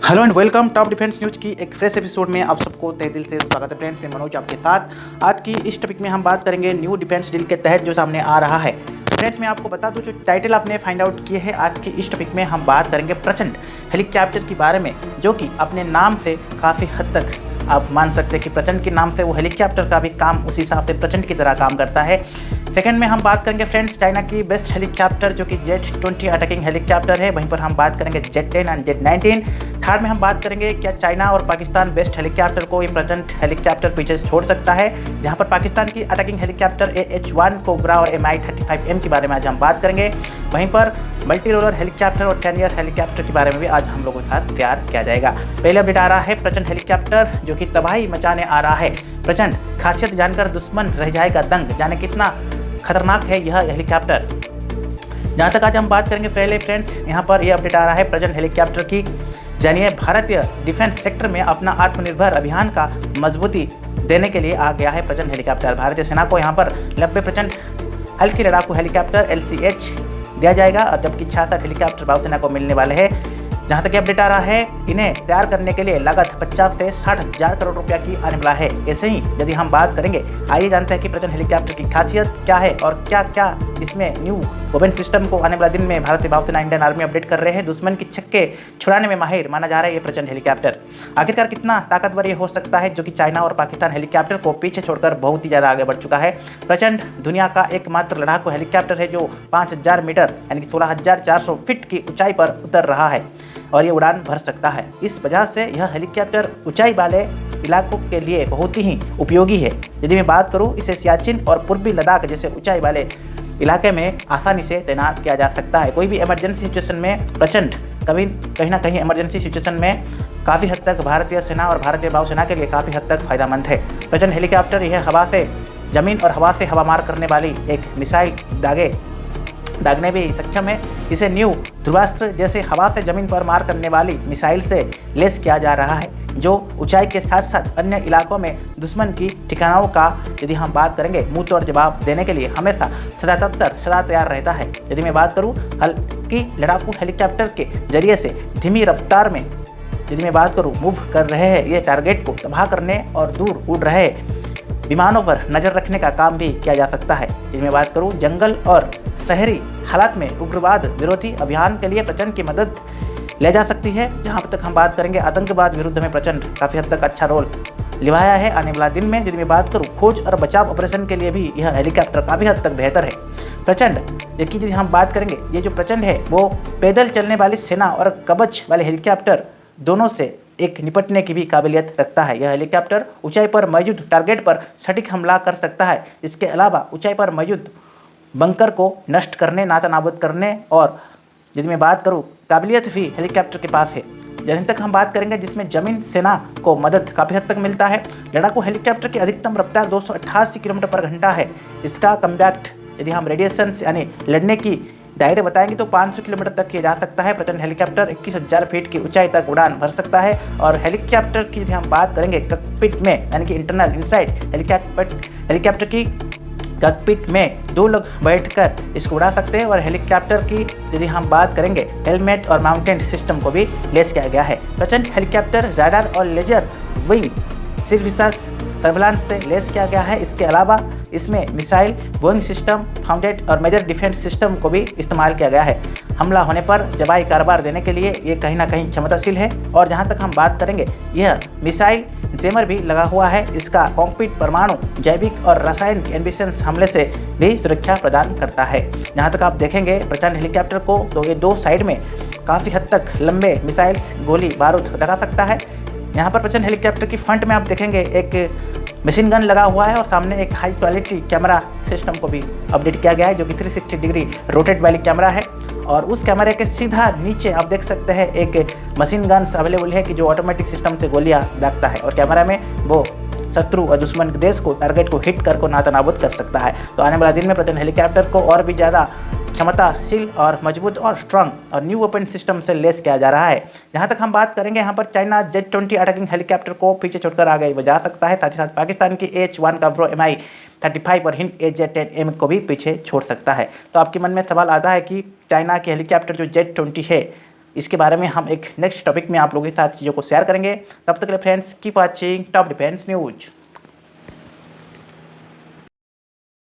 Hello and welcome top defence news की एक fresh episode में आप सबको तहे दिल से स्वागत है फ्रेंड्स। मैं मनोज आपके साथ। आज की इस टॉपिक में हम बात करेंगे न्यू डिफेंस डील के तहत जो सामने आ रहा है। फ्रेंड्स मैं आपको बता दूं, जो टाइटल आपने फाइंड आउट किए हैं, आज की इस टॉपिक में हम बात करेंगे प्रचंड हेलीकॉप्टर के बारे में, जो कि अपने नाम से काफ़ी हद तक आप मान सकते हैं कि प्रचंड के नाम से वो हेलीकॉप्टर का भी काम उसी हिसाब से प्रचंड की तरह काम करता है। सेकंड में हम बात करेंगे फ्रेंड्स चाइना की बेस्ट हेलीकॉप्टर जो कि जेट 20 अटैकिंग हेलीकॉप्टर है, वहीं पर हम बात करेंगे जेट 10 एंड जेट 19। थर्ड में हम बात करेंगे क्या चाइना और पाकिस्तान बेस्ट हेलीकॉप्टर को ये प्रचंड हेलीकॉप्टर पीछे छोड़ सकता है, जहां पर पाकिस्तान की अटैकिंग हेलीकॉप्टर AH-1 कोबरा और Mi-35M के बारे में आज हम बात करेंगे। वहीं पर मल्टी रोलर हेलीकॉप्टर और कैनियर हेलीकॉप्टर के बारे में भी आज हम लोगों के साथ तैयार किया जाएगा। पहले अपडेट आ रहा है प्रचंड हेलीकॉप्टर जो कि तबाही मचाने आ रहा है। प्रचंड खासियत जानकर दुश्मन रह जाएगा दंग, जाने कितना खतरनाक है यह हेलीकॉप्टर। जहाँ तक आज हम बात करेंगे पहले फ्रेंड्स, यहाँ पर यह अपडेट आ रहा है प्रचंड हेलीकॉप्टर की। जानिए भारतीय डिफेंस सेक्टर में अपना आत्मनिर्भर अभियान का मजबूती देने के लिए आ गया है प्रचंड हेलीकॉप्टर। भारतीय सेना को यहाँ पर 90 प्रचंड हल्की लड़ाकू हेलीकॉप्टर LCH दिया जाएगा, और जबकि 66 हेलीकॉप्टर वायुसेना को मिलने वाले हैं। जहाँ तक अपडेट आ रहा है, इन्हें तैयार करने के लिए लागत 50 से 60 हज़ार करोड़ रुपया की आने वाला है। ऐसे ही यदि हम बात करेंगे, आइए जानते हैं कि प्रचंड हेलीकॉप्टर की खासियत क्या है और क्या क्या इसमें न्यू वेपन सिस्टम को आने वाले दिन में भारतीय वायुसेना इंडियन आर्मी अपडेट कर रहे हैं। दुश्मन की छक्के छुड़ाने में माहिर माना जा रहा है ये प्रचंड हेलीकॉप्टर। आखिरकार कितना ताकतवर ये हो सकता है, जो कि चाइना और पाकिस्तान हेलीकॉप्टर को पीछे छोड़कर बहुत ही ज़्यादा आगे बढ़ चुका है। प्रचंड दुनिया का एकमात्र लड़ाकू हेलीकॉप्टर है जो 5000 मीटर यानी कि 16,400 फीट की ऊंचाई पर उतर रहा है और ये उड़ान भर सकता है। इस वजह से यह हेलीकॉप्टर ऊंचाई वाले इलाकों के लिए बहुत ही उपयोगी है। यदि मैं बात करूं, इसे सियाचिन और पूर्वी लद्दाख जैसे ऊंचाई वाले इलाके में आसानी से तैनात किया जा सकता है। कोई भी इमरजेंसी सिचुएशन में प्रचंड कहीं ना कहीं इमरजेंसी सिचुएशन में काफ़ी हद तक भारतीय सेना और भारतीय वायुसेना के लिए काफ़ी हद तक फायदेमंद है। प्रचंड हेलीकॉप्टर यह हवा से जमीन और हवा से हवा मार करने वाली एक मिसाइल दागने में सक्षम है। इसे न्यू ध्रुवास्त्र जैसे हवा से जमीन पर मार करने वाली मिसाइल से लेस किया जा रहा है, जो ऊंचाई के साथ साथ अन्य इलाकों में दुश्मन की ठिकानों का यदि हम बात करेंगे मुंह तोड़ जवाब देने के लिए हमेशा सदा तैयार रहता है। यदि मैं बात करूं, हल्की लड़ाकू हेलीकॉप्टर के जरिए से धीमी रफ्तार में यदि मैं बात करूं मूव कर रहे हैं, ये टारगेट को तबाह करने और दूर उड़ रहे विमानों पर नज़र रखने का काम भी किया जा सकता है। यदि मैं बात करूं, जंगल और शहरी हालात में उग्रवाद विरोधी अभियान के लिए प्रचंड की मदद ले जा सकती है। जहां तक हम बात करेंगे आतंकवाद विरुद्ध में प्रचंड काफ़ी हद तक अच्छा रोल निभाया है आने वाला दिन में। यदि मैं बात करूं, खोज और बचाव ऑपरेशन के लिए भी यह हेलीकॉप्टर काफ़ी हद तक बेहतर है। प्रचंड देखिए, यदि हम बात करेंगे, ये जो प्रचंड है वो पैदल चलने वाली सेना और कवच वाले हेलीकॉप्टर दोनों से एक निपटने की भी काबिलियत रखता है। यह हेलीकॉप्टर ऊंचाई पर मौजूद टारगेट पर सटीक हमला कर सकता है। इसके अलावा ऊंचाई पर मौजूद बंकर को नष्ट करने, नातानाबूद करने और यदि मैं बात करूं, काबिलियत भी हेलीकॉप्टर के पास है। जहाँ तक हम बात करेंगे, जिसमें जमीन सेना को मदद काफ़ी हद तक मिलता है। लड़ाकू हेलीकॉप्टर की अधिकतम रफ्तार 288 किलोमीटर पर घंटा है। इसका कम्बैक्ट यदि हम रेडिएशन यानी लड़ने की दायरे बताएंगे तो 500 किलोमीटर तक किया जा सकता है। प्रचंड हेलीकॉप्टर 21,000 फीट की ऊंचाई तक उड़ान भर सकता है। और हेलीकॉप्टर की यदि हम बात करेंगे कॉकपिट में यानी कि इंटरनल इनसाइड हेलीकॉप्टर की कॉकपिट में 2 लोग बैठकर इसको उड़ा सकते हैं। और हेलीकॉप्टर की यदि हम बात करेंगे, हेलमेट और माउंटेन सिस्टम को भी लेस किया गया है। प्रचंड हेलीकॉप्टर राडार और लेजर विंग सर्विसेज सर्विलांस से लेस किया गया है। इसके अलावा इसमें मिसाइल, बोइंग सिस्टम, फाउंडेड और मेजर डिफेंस सिस्टम को भी इस्तेमाल किया गया है। हमला होने पर जवाबी कार्रवाई देने के लिए ये कहीं ना कहीं क्षमताशील है। और जहां तक हम बात करेंगे, यह मिसाइल जैमर भी लगा हुआ है। इसका कॉकपिट परमाणु, जैविक और रासायनिक एम्बिशंस हमले से भी सुरक्षा प्रदान करता है। जहां तक आप देखेंगे प्रचंड हेलीकॉप्टर को, तो ये 2 साइड में काफ़ी हद तक लंबे मिसाइल्स, गोली बारूद लगा सकता है। यहाँ पर प्रचंड हेलीकॉप्टर की फ्रंट में आप देखेंगे एक मशीन गन लगा हुआ है और सामने एक हाई क्वालिटी कैमरा सिस्टम को भी अपडेट किया गया है, जो कि 360 डिग्री रोटेट वाली कैमरा है। और उस कैमरे के सीधा नीचे आप देख सकते हैं एक मशीन गन्स अवेलेबल है कि जो ऑटोमेटिक सिस्टम से गोलियां दागता है और कैमरा में वो शत्रु और दुश्मन के देश को, टारगेट को हिट कर को नातानाबूद कर सकता है। तो आने वाला दिन में प्रचंड हेलीकॉप्टर को और भी ज़्यादा क्षमताशील और मजबूत और स्ट्रांग और न्यू वेपन सिस्टम से लेस किया जा रहा है। जहां तक हम बात करेंगे, यहाँ पर चाइना जेट 20 अटैकिंग हेलीकॉप्टर को पीछे छोड़कर आगे जा सकता है। साथ ही साथ पाकिस्तान की AH-1 काब्रो Mi-35 और हिंद AJ-10M को भी पीछे छोड़ सकता है। तो आपके मन में सवाल आता है कि चाइना के हेलीकॉप्टर जो जेट 20 है इसके बारे में हम एक नेक्स्ट टॉपिक में आप लोगों के साथ चीज़ों को शेयर करेंगे। तब तक के लिए friends keep watching top defence news.